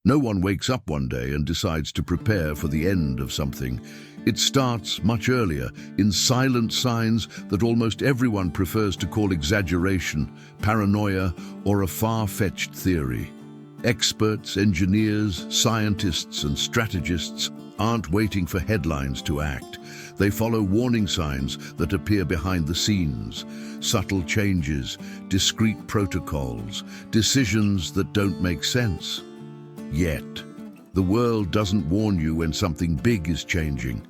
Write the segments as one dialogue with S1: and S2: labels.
S1: No one wakes up one day and decides to prepare for the end of something. It starts much earlier, in silent signs that almost everyone prefers to call exaggeration, paranoia, or a far-fetched theory. Experts, engineers, scientists, and strategists aren't waiting for headlines to act. They follow warning signs that appear behind the scenes, subtle changes, discrete protocols, decisions that don't make sense. Yet, the world doesn't warn you when something big is changing.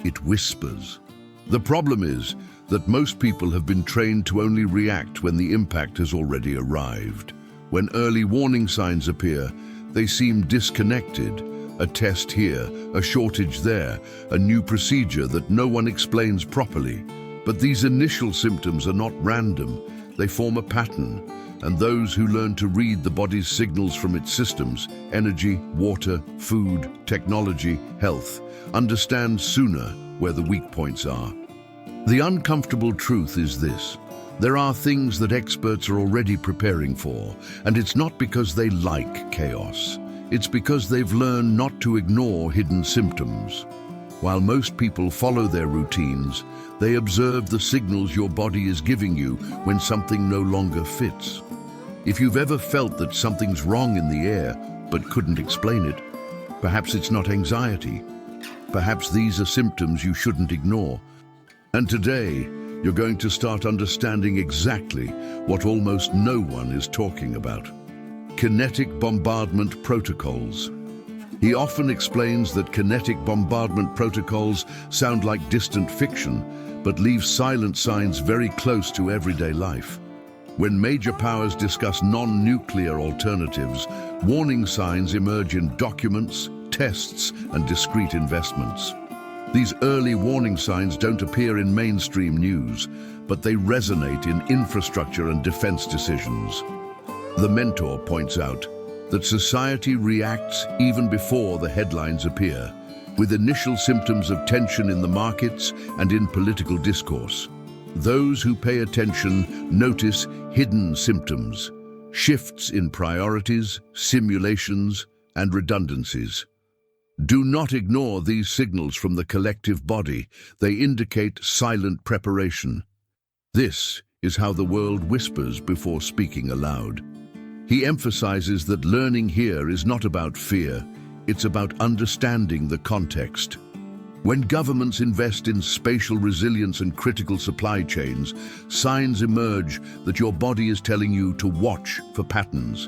S1: It whispers. The problem is that most people have been trained to only react when the impact has already arrived. When early warning signs appear, they seem disconnected. A test here, a shortage there, a new procedure that no one explains properly. But these initial symptoms are not random. They form a pattern, and those who learn to read the body's signals from its systems, energy, water, food, technology, health, understand sooner where the weak points are. The uncomfortable truth is this. There are things that experts are already preparing for, and it's not because they like chaos. It's because they've learned not to ignore hidden symptoms. While most people follow their routines, they observe the signals your body is giving you when something no longer fits. If you've ever felt that something's wrong in the air but couldn't explain it, perhaps it's not anxiety. Perhaps these are symptoms you shouldn't ignore. And today, you're going to start understanding exactly what almost no one is talking about. Kinetic bombardment protocols. He often explains that kinetic bombardment protocols sound like distant fiction, but leave silent signs very close to everyday life. When major powers discuss non-nuclear alternatives, warning signs emerge in documents, tests, and discrete investments. These early warning signs don't appear in mainstream news, but they resonate in infrastructure and defense decisions. The mentor points out that society reacts even before the headlines appear, with initial symptoms of tension in the markets and in political discourse. Those who pay attention notice hidden symptoms, shifts in priorities, simulations, and redundancies. Do not ignore these signals from the collective body. They indicate silent preparation. This is how the world whispers before speaking aloud. He emphasizes that learning here is not about fear, it's about understanding the context. When governments invest in spatial resilience and critical supply chains, signs emerge that your body is telling you to watch for patterns.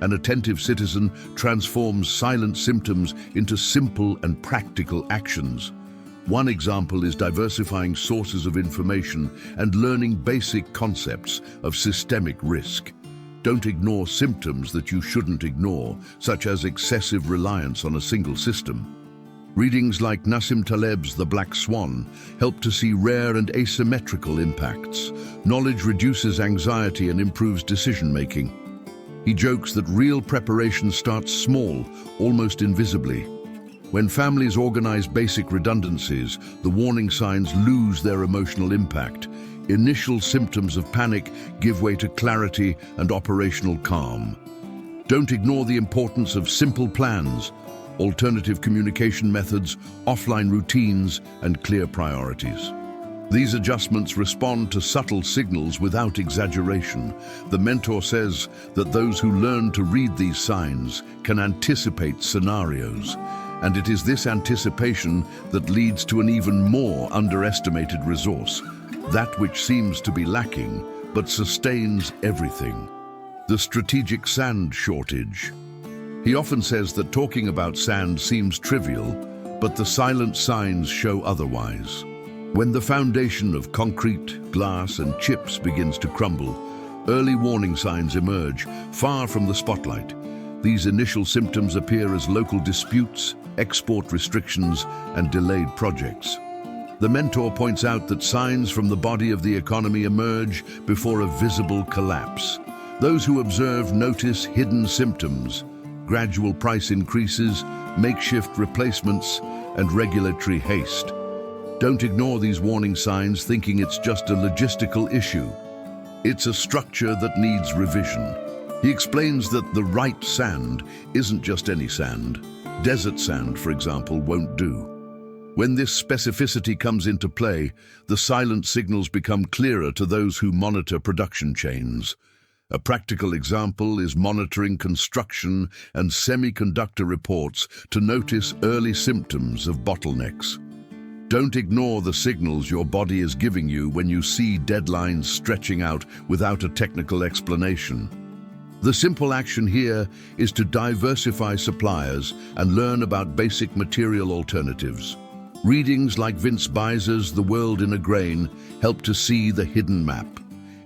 S1: An attentive citizen transforms silent symptoms into simple and practical actions. One example is diversifying sources of information and learning basic concepts of systemic risk. Don't ignore symptoms that you shouldn't ignore, such as excessive reliance on a single system. Readings like Nassim Taleb's The Black Swan help to see rare and asymmetrical impacts. Knowledge reduces anxiety and improves decision-making. He jokes that real preparation starts small, almost invisibly. When families organize basic redundancies, the warning signs lose their emotional impact. Initial symptoms of panic give way to clarity and operational calm. Don't ignore the importance of simple plans, alternative communication methods, offline routines, and clear priorities. These adjustments respond to subtle signals without exaggeration. The mentor says that those who learn to read these signs can anticipate scenarios, and it is this anticipation that leads to an even more underestimated resource, that which seems to be lacking but sustains everything: the strategic sand shortage. He often says that talking about sand seems trivial, but the silent signs show otherwise. When the foundation of concrete, glass, and chips begins to crumble, early warning signs emerge, far from the spotlight. These initial symptoms appear as local disputes, export restrictions, and delayed projects. The mentor points out that signs from the body of the economy emerge before a visible collapse. Those who observe notice hidden symptoms: gradual price increases, makeshift replacements, and regulatory haste. Don't ignore these warning signs thinking it's just a logistical issue. It's a structure that needs revision. He explains that the right sand isn't just any sand. Desert sand, for example, won't do. When this specificity comes into play, the silent signals become clearer to those who monitor production chains. A practical example is monitoring construction and semiconductor reports to notice early symptoms of bottlenecks. Don't ignore the signals your body is giving you when you see deadlines stretching out without a technical explanation. The simple action here is to diversify suppliers and learn about basic material alternatives. Readings like Vince Beiser's The World in a Grain help to see the hidden map.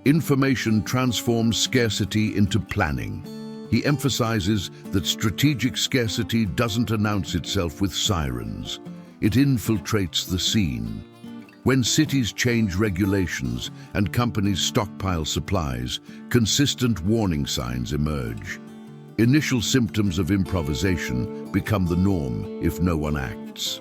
S1: Information transforms scarcity into planning. He emphasizes that strategic scarcity doesn't announce itself with sirens. It infiltrates the scene. When cities change regulations and companies stockpile supplies, consistent warning signs emerge. Initial symptoms of improvisation become the norm if no one acts.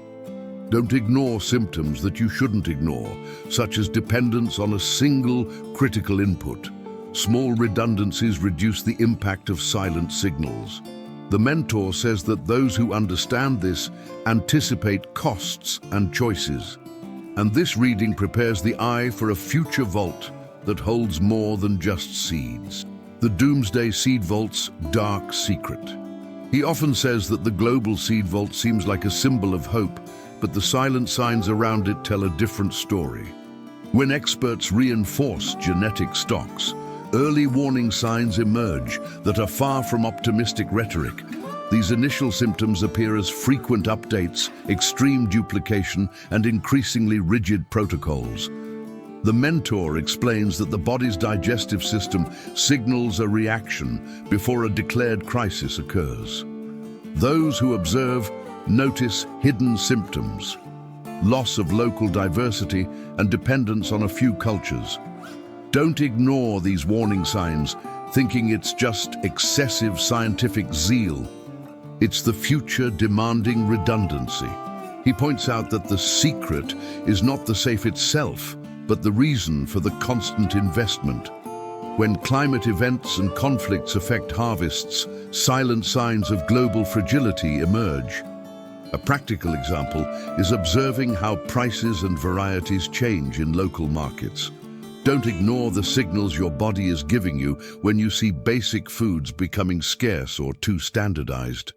S1: Don't ignore symptoms that you shouldn't ignore, such as dependence on a single critical input. Small redundancies reduce the impact of silent signals. The mentor says that those who understand this anticipate costs and choices. And this reading prepares the eye for a future vault that holds more than just seeds. The Doomsday Seed Vault's dark secret. He often says that the global seed vault seems like a symbol of hope, but the silent signs around it tell a different story. When experts reinforce genetic stocks, early warning signs emerge that are far from optimistic rhetoric. These initial symptoms appear as frequent updates, extreme duplication, and increasingly rigid protocols. The mentor explains that the body's digestive system signals a reaction before a declared crisis occurs. Those who observe notice hidden symptoms, loss of local diversity, and dependence on a few cultures. Don't ignore these warning signs, thinking it's just excessive scientific zeal. It's the future demanding redundancy. He points out that the secret is not the safe itself, but the reason for the constant investment. When climate events and conflicts affect harvests, silent signs of global fragility emerge. A practical example is observing how prices and varieties change in local markets. Don't ignore the signals your body is giving you when you see basic foods becoming scarce or too standardized.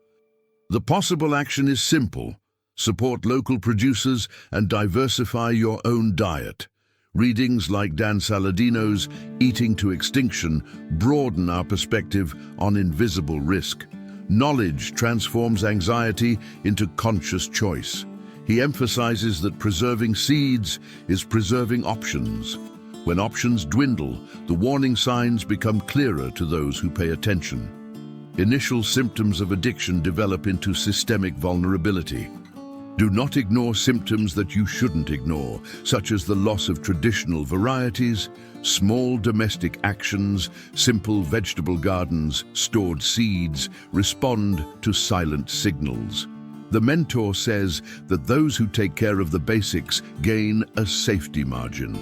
S1: The possible action is simple. Support local producers and diversify your own diet. Readings like Dan Saladino's Eating to Extinction broaden our perspective on invisible risk. Knowledge transforms anxiety into conscious choice. He emphasizes that preserving seeds is preserving options. When options dwindle, the warning signs become clearer to those who pay attention. Initial symptoms of addiction develop into systemic vulnerability. Do not ignore symptoms that you shouldn't ignore, such as the loss of traditional varieties, small domestic actions, simple vegetable gardens, stored seeds. Respond to silent signals. The mentor says that those who take care of the basics gain a safety margin.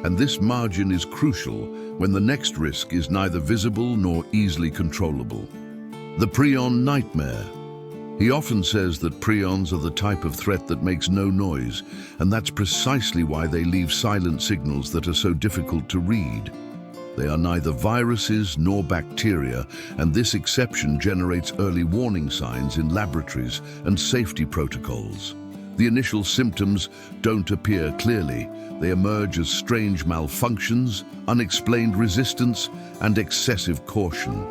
S1: And this margin is crucial when the next risk is neither visible nor easily controllable. The prion nightmare. He often says that prions are the type of threat that makes no noise, and that's precisely why they leave silent signals that are so difficult to read. They are neither viruses nor bacteria, and this exception generates early warning signs in laboratories and safety protocols. The initial symptoms don't appear clearly. They emerge as strange malfunctions, unexplained resistance, and excessive caution.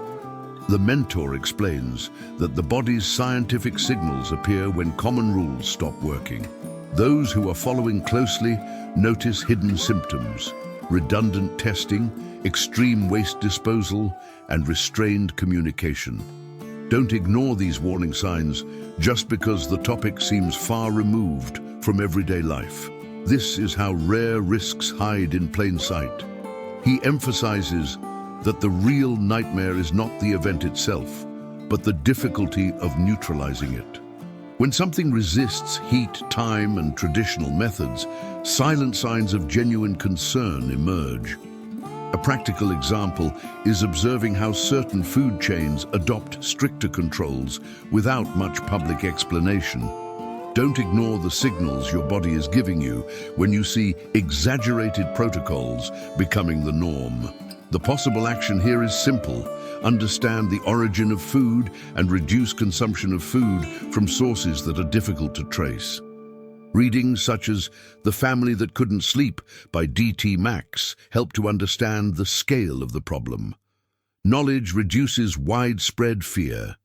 S1: The mentor explains that the body's scientific signals appear when common rules stop working. Those who are following closely notice hidden symptoms, redundant testing, extreme waste disposal, and restrained communication. Don't ignore these warning signs just because the topic seems far removed from everyday life. This is how rare risks hide in plain sight. He emphasizes that the real nightmare is not the event itself, but the difficulty of neutralizing it. When something resists heat, time, and traditional methods, silent signs of genuine concern emerge. A practical example is observing how certain food chains adopt stricter controls without much public explanation. Don't ignore the signals your body is giving you when you see exaggerated protocols becoming the norm. The possible action here is simple. Understand the origin of food and reduce consumption of food from sources that are difficult to trace. Readings such as The Family That Couldn't Sleep by D.T. Max help to understand the scale of the problem. Knowledge reduces widespread fear.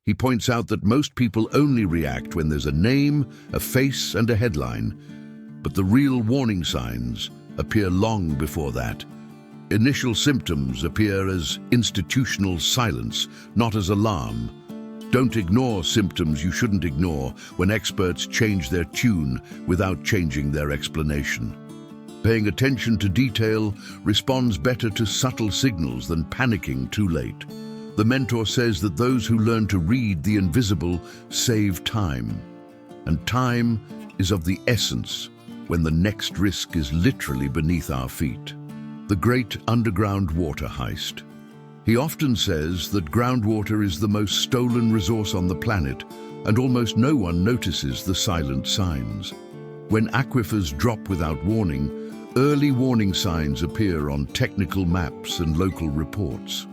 S1: He points out that most people only react when there's a name, a face, and a headline, but the real warning signs appear long before that. Initial symptoms appear as institutional silence, not as alarm. Don't ignore symptoms you shouldn't ignore when experts change their tune without changing their explanation. Paying attention to detail responds better to subtle signals than panicking too late. The mentor says that those who learn to read the invisible save time. And time is of the essence when the next risk is literally beneath our feet. The great underground water heist. He often says that groundwater is the most stolen resource on the planet, and almost no one notices the silent signs. When aquifers drop without warning, early warning signs appear on technical maps and local reports.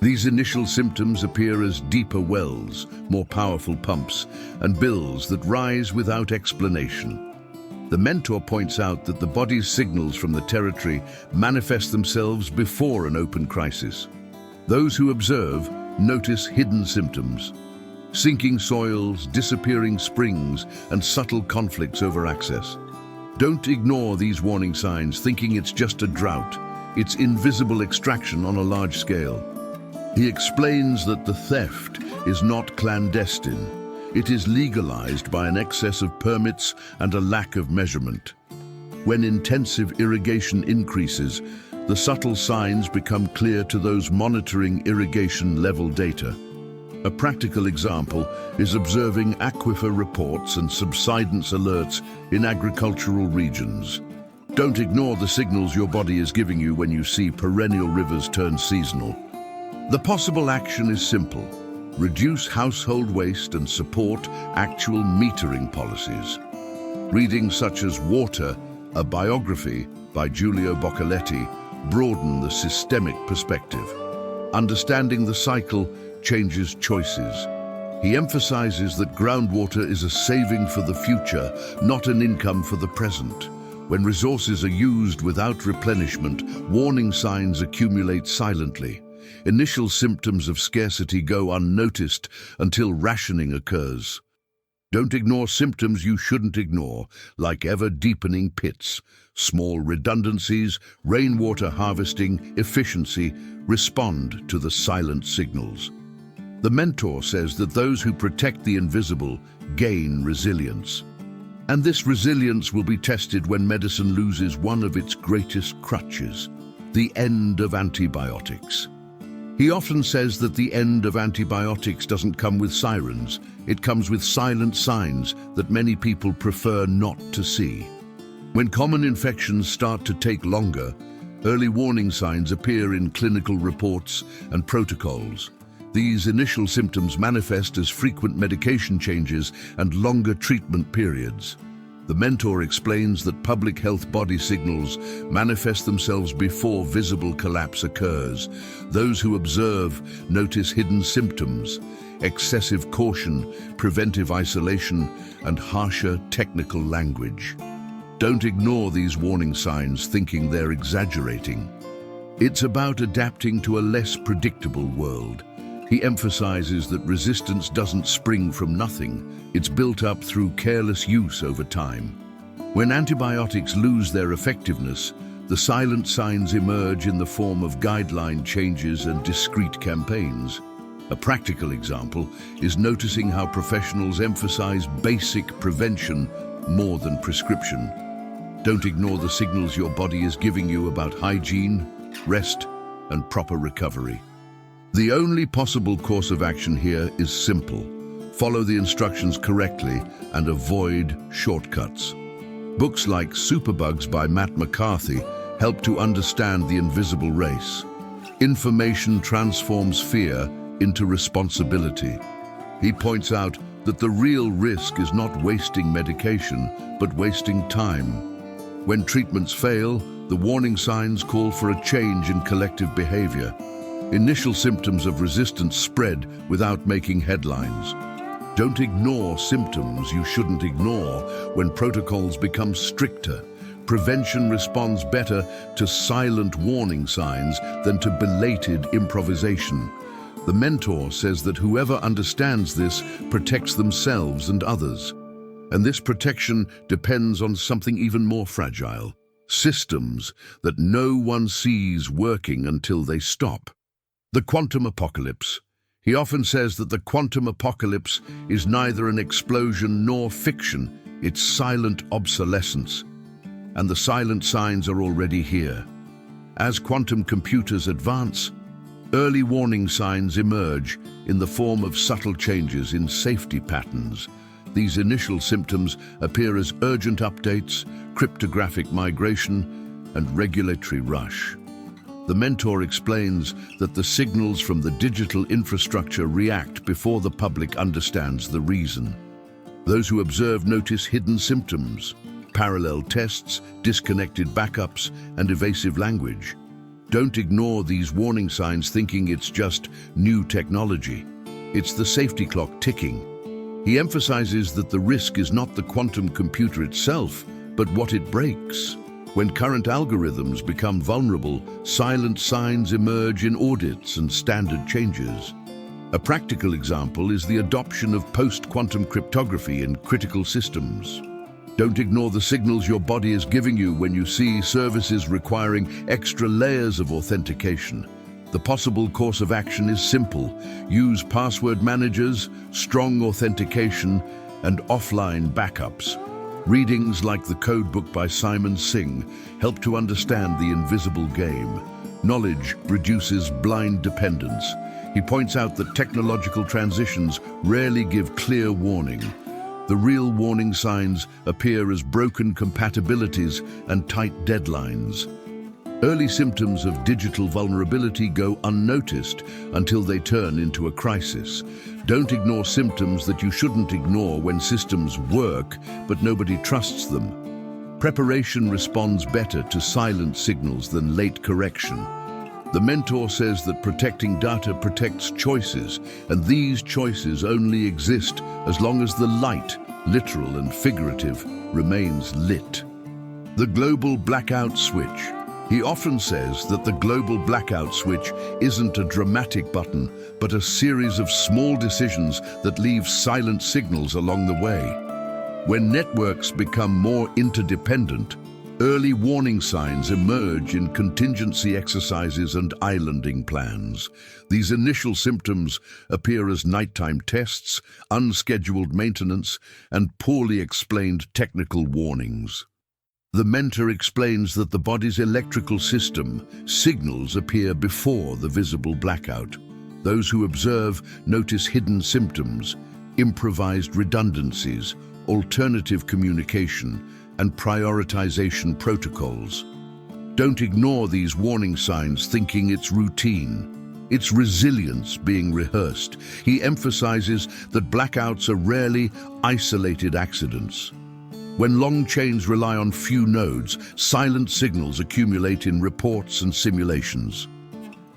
S1: These initial symptoms appear as deeper wells, more powerful pumps, and bills that rise without explanation. The mentor points out that the body's signals from the territory manifest themselves before an open crisis. Those who observe notice hidden symptoms: sinking soils, disappearing springs, and subtle conflicts over access. Don't ignore these warning signs thinking it's just a drought. It's invisible extraction on a large scale. He explains that the theft is not clandestine. It is legalized by an excess of permits and a lack of measurement. When intensive irrigation increases, the subtle signs become clear to those monitoring irrigation level data. A practical example is observing aquifer reports and subsidence alerts in agricultural regions. Don't ignore the signals your body is giving you when you see perennial rivers turn seasonal. The possible action is simple. Reduce household waste and support actual metering policies. Readings such as Water, a biography by Giulio Boccoletti, broaden the systemic perspective. Understanding the cycle changes choices. He emphasizes that groundwater is a saving for the future, not an income for the present. When resources are used without replenishment, warning signs accumulate silently. Initial symptoms of scarcity go unnoticed until rationing occurs. Don't ignore symptoms you shouldn't ignore, like ever-deepening pits. Small redundancies, rainwater harvesting, efficiency respond to the silent signals. The mentor says that those who protect the invisible gain resilience. And this resilience will be tested when medicine loses one of its greatest crutches, the end of antibiotics. He often says that the end of antibiotics doesn't come with sirens. It comes with silent signs that many people prefer not to see. When common infections start to take longer, early warning signs appear in clinical reports and protocols. These initial symptoms manifest as frequent medication changes and longer treatment periods. The mentor explains that public health body signals manifest themselves before visible collapse occurs. Those who observe notice hidden symptoms, excessive caution, preventive isolation, and harsher technical language. Don't ignore these warning signs thinking they're exaggerating. It's about adapting to a less predictable world. He emphasizes that resistance doesn't spring from nothing. It's built up through careless use over time. When antibiotics lose their effectiveness, the silent signs emerge in the form of guideline changes and discrete campaigns. A practical example is noticing how professionals emphasize basic prevention more than prescription. Don't ignore the signals your body is giving you about hygiene, rest, and proper recovery. The only possible course of action here is simple. Follow the instructions correctly and avoid shortcuts. Books like Superbugs by Matt McCarthy help to understand the invisible race. Information transforms fear into responsibility. He points out that the real risk is not wasting medication, but wasting time. When treatments fail, the warning signs call for a change in collective behavior. Initial symptoms of resistance spread without making headlines. Don't ignore symptoms you shouldn't ignore when protocols become stricter. Prevention responds better to silent warning signs than to belated improvisation. The mentor says that whoever understands this protects themselves and others. And this protection depends on something even more fragile: systems that no one sees working until they stop. The quantum apocalypse. He often says that the quantum apocalypse is neither an explosion nor fiction, it's silent obsolescence. And the silent signs are already here. As quantum computers advance, early warning signs emerge in the form of subtle changes in safety patterns. These initial symptoms appear as urgent updates, cryptographic migration, and regulatory rush. The mentor explains that the signals from the digital infrastructure react before the public understands the reason. Those who observe notice hidden symptoms, parallel tests, disconnected backups, and evasive language. Don't ignore these warning signs thinking it's just new technology. It's the safety clock ticking. He emphasizes that the risk is not the quantum computer itself, but what it breaks. When current algorithms become vulnerable, silent signs emerge in audits and standard changes. A practical example is the adoption of post-quantum cryptography in critical systems. Don't ignore the signals your body is giving you when you see services requiring extra layers of authentication. The possible course of action is simple. Use password managers, strong authentication, and offline backups. Readings like The Code Book by Simon Singh help to understand the invisible game. Knowledge reduces blind dependence. He points out that technological transitions rarely give clear warning. The real warning signs appear as broken compatibilities and tight deadlines. Early symptoms of digital vulnerability go unnoticed until they turn into a crisis. Don't ignore symptoms that you shouldn't ignore when systems work, but nobody trusts them. Preparation responds better to silent signals than late correction. The mentor says that protecting data protects choices, and these choices only exist as long as the light, literal and figurative, remains lit. The global blackout switch. He often says that the global blackout switch isn't a dramatic button, but a series of small decisions that leave silent signals along the way. When networks become more interdependent, early warning signs emerge in contingency exercises and islanding plans. These initial symptoms appear as nighttime tests, unscheduled maintenance, and poorly explained technical warnings. The mentor explains that the body's electrical system signals appear before the visible blackout. Those who observe notice hidden symptoms, improvised redundancies, alternative communication, and prioritization protocols. Don't ignore these warning signs thinking it's routine. It's resilience being rehearsed. He emphasizes that blackouts are rarely isolated accidents. When long chains rely on few nodes, silent signals accumulate in reports and simulations.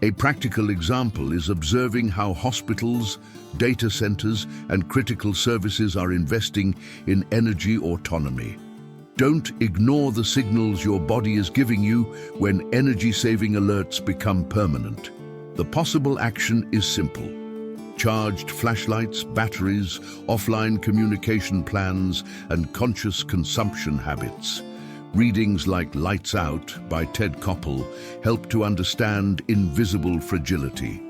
S1: A practical example is observing how hospitals, data centers, and critical services are investing in energy autonomy. Don't ignore the signals your body is giving you when energy-saving alerts become permanent. The possible action is simple. Charged flashlights, batteries, offline communication plans, and conscious consumption habits. Readings like Lights Out by Ted Koppel help to understand invisible fragility.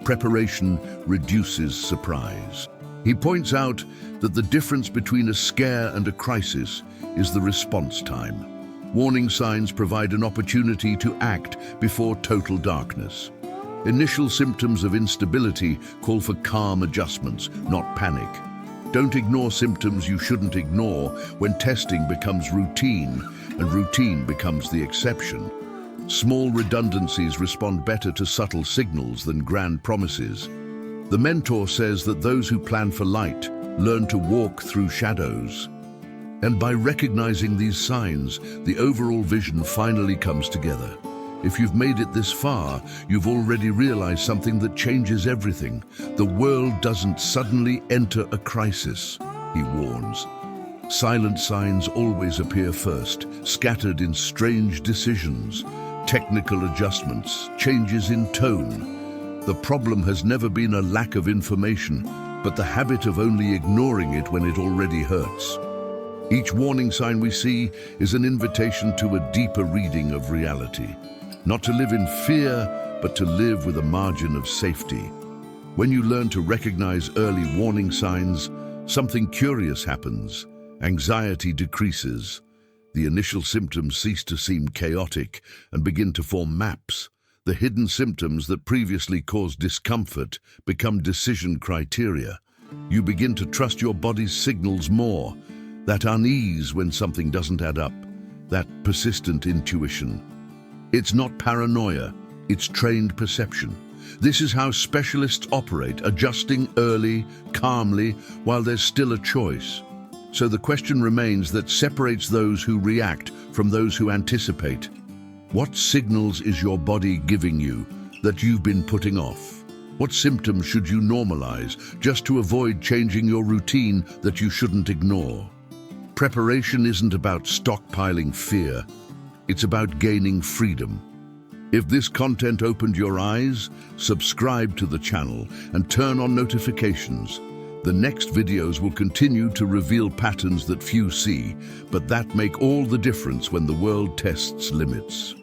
S1: Preparation reduces surprise. He points out that the difference between a scare and a crisis is the response time. Warning signs provide an opportunity to act before total darkness. Initial symptoms of instability call for calm adjustments, not panic. Don't ignore symptoms you shouldn't ignore when testing becomes routine and routine becomes the exception. Small redundancies respond better to subtle signals than grand promises. The mentor says that those who plan for light learn to walk through shadows. And by recognizing these signs, the overall vision finally comes together. If you've made it this far, you've already realized something that changes everything. The world doesn't suddenly enter a crisis, he warns. Silent signs always appear first, scattered in strange decisions, technical adjustments, changes in tone. The problem has never been a lack of information, but the habit of only ignoring it when it already hurts. Each warning sign we see is an invitation to a deeper reading of reality. Not to live in fear, but to live with a margin of safety. When you learn to recognize early warning signs, something curious happens. Anxiety decreases. The initial symptoms cease to seem chaotic and begin to form maps. The hidden symptoms that previously caused discomfort become decision criteria. You begin to trust your body's signals more. That unease when something doesn't add up. That persistent intuition. It's not paranoia, it's trained perception. This is how specialists operate, adjusting early, calmly, while there's still a choice. So the question remains that separates those who react from those who anticipate. What signals is your body giving you that you've been putting off? What symptoms should you normalize just to avoid changing your routine that you shouldn't ignore? Preparation isn't about stockpiling fear. It's about gaining freedom. If this content opened your eyes, subscribe to the channel and turn on notifications. The next videos will continue to reveal patterns that few see, but that make all the difference when the world tests limits.